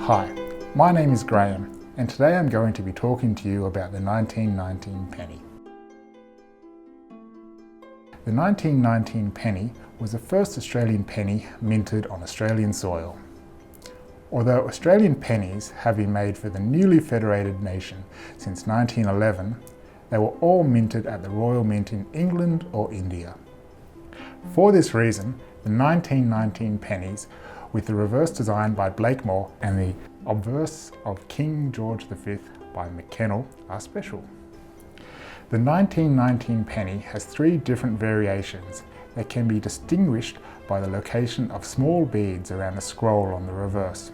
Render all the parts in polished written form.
Hi, my name is Graham, and today I'm going to be talking to you about the 1919 penny. The 1919 penny was the first Australian penny minted on Australian soil. Although Australian pennies have been made for the newly federated nation since 1911, they were all minted at the Royal Mint in England or India. For this reason, the 1919 pennies, with the reverse design by Blakemore and the obverse of King George V by McKennell, are special. The 1919 penny has three different variations that can be distinguished by the location of small beads around the scroll on the reverse.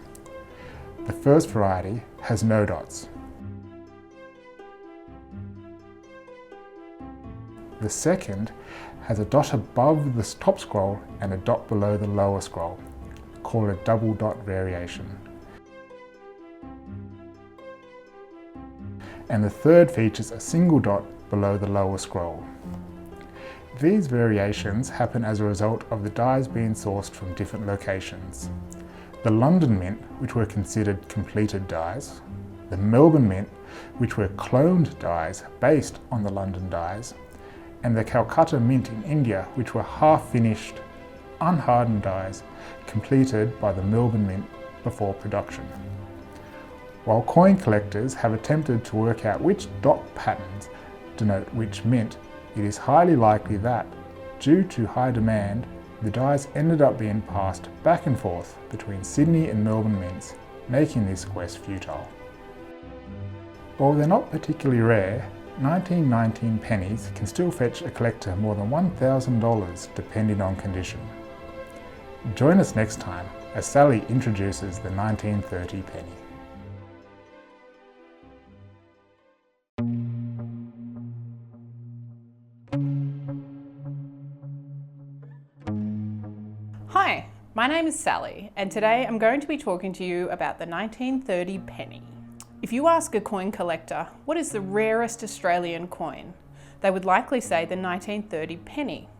The first variety has no dots. The second has a dot above the top scroll and a dot below the lower scroll, called a double dot variation. And the third features a single dot below the lower scroll. These variations happen as a result of the dies being sourced from different locations. The London Mint, which were considered completed dies, the Melbourne Mint, which were cloned dies based on the London dies, and the Calcutta Mint in India, which were half-finished, unhardened dies completed by the Melbourne Mint before production. While coin collectors have attempted to work out which dot patterns denote which mint, it is highly likely that, due to high demand, the dies ended up being passed back and forth between Sydney and Melbourne mints, making this quest futile. While they're not particularly rare, 1919 pennies can still fetch a collector more than $1,000 depending on condition. Join us next time as Sally introduces the 1930 penny. Hi, my name is Sally, and today I'm going to be talking to you about the 1930 penny. If you ask a coin collector what is the rarest Australian coin, they would likely say the 1930 penny.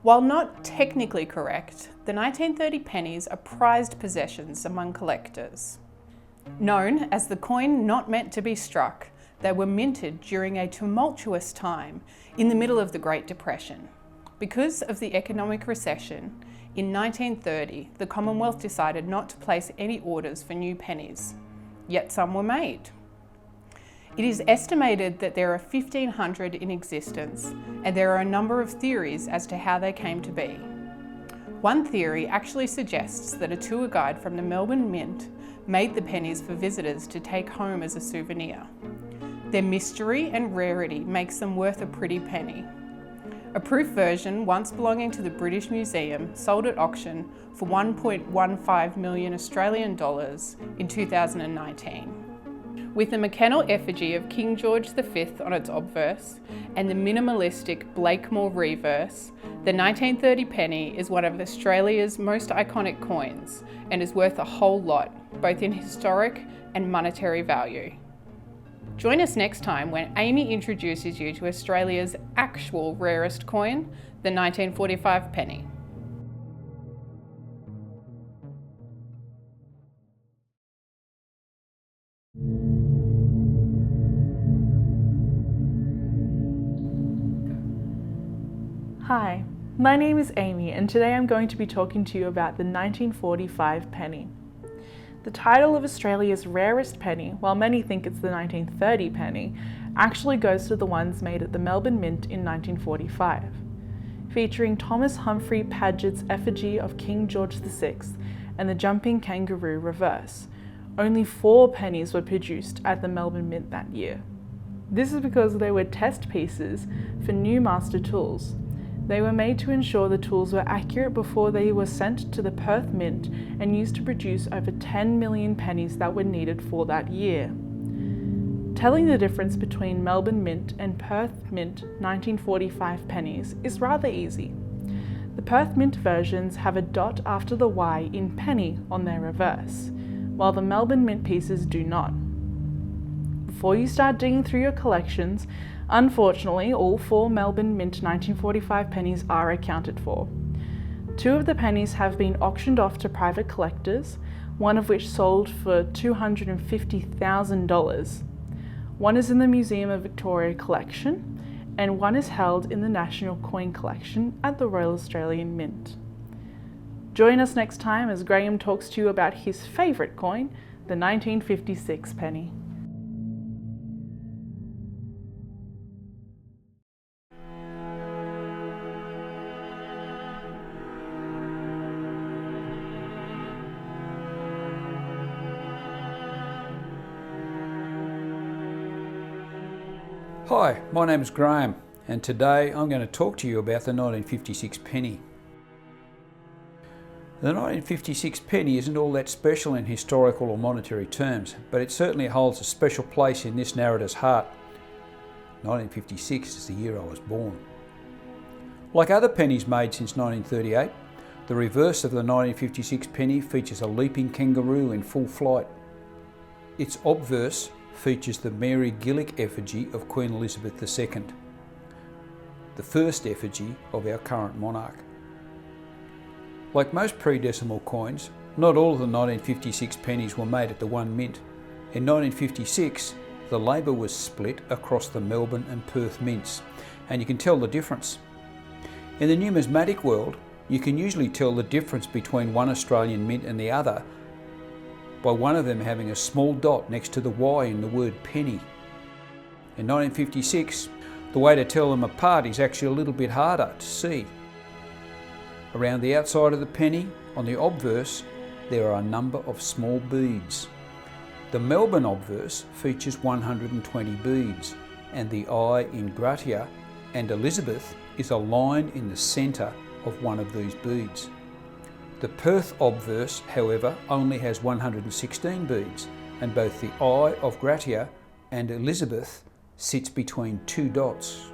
While not technically correct, the 1930 pennies are prized possessions among collectors. Known as the coin not meant to be struck, they were minted during a tumultuous time in the middle of the Great Depression. Because of the economic recession, in 1930, the Commonwealth decided not to place any orders for new pennies, yet some were made. It is estimated that there are 1,500 in existence, and there are a number of theories as to how they came to be. One theory actually suggests that a tour guide from the Melbourne Mint made the pennies for visitors to take home as a souvenir. Their mystery and rarity makes them worth a pretty penny. A proof version, once belonging to the British Museum, sold at auction for 1.15 million Australian dollars in 2019. With the McKennell effigy of King George V on its obverse and the minimalistic Blakemore reverse, the 1930 penny is one of Australia's most iconic coins and is worth a whole lot, both in historic and monetary value. Join us next time when Amy introduces you to Australia's actual rarest coin, the 1945 penny. Hi, my name is Amy, and today I'm going to be talking to you about the 1945 penny. The title of Australia's rarest penny, while many think it's the 1930 penny, actually goes to the ones made at the Melbourne Mint in 1945. Featuring Thomas Humphrey Paget's effigy of King George VI and the jumping kangaroo reverse, only 4 pennies were produced at the Melbourne Mint that year. This is because they were test pieces for new master tools. They were made to ensure the tools were accurate before they were sent to the Perth Mint and used to produce over 10 million pennies that were needed for that year. Telling the difference between Melbourne Mint and Perth Mint 1945 pennies is rather easy. The Perth Mint versions have a dot after the Y in penny on their reverse, while the Melbourne Mint pieces do not. Before you start digging through your collections, unfortunately, all 4 Melbourne Mint 1945 pennies are accounted for. 2 of the pennies have been auctioned off to private collectors, one of which sold for $250,000. One is in the Museum of Victoria collection, and one is held in the National Coin Collection at the Royal Australian Mint. Join us next time as Graham talks to you about his favourite coin, the 1956 penny. Hi, my name is Graham, and today I'm going to talk to you about the 1956 penny. The 1956 penny isn't all that special in historical or monetary terms, but it certainly holds a special place in this narrator's heart. 1956 is the year I was born. Like other pennies made since 1938, the reverse of the 1956 penny features a leaping kangaroo in full flight. Its obverse features the Mary Gillick effigy of Queen Elizabeth II, the first effigy of our current monarch. Like most pre-decimal coins, not all of the 1956 pennies were made at the one mint. In 1956, the labour was split across the Melbourne and Perth mints, and you can tell the difference. In the numismatic world, you can usually tell the difference between one Australian mint and the other by one of them having a small dot next to the Y in the word penny. In 1956, the way to tell them apart is actually a little bit harder to see. Around the outside of the penny, on the obverse, there are a number of small beads. The Melbourne obverse features 120 beads, and the I in Gratia and Elizabeth is a line in the centre of one of these beads. The Perth obverse, however, only has 116 beads, and both the I of Gratia and Elizabeth sits between two dots.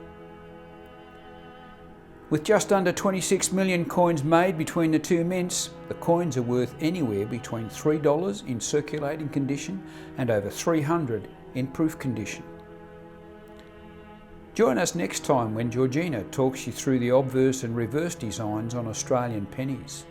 With just under 26 million coins made between the two mints, the coins are worth anywhere between $3 in circulating condition and over $300 in proof condition. Join us next time when Georgina talks you through the obverse and reverse designs on Australian pennies.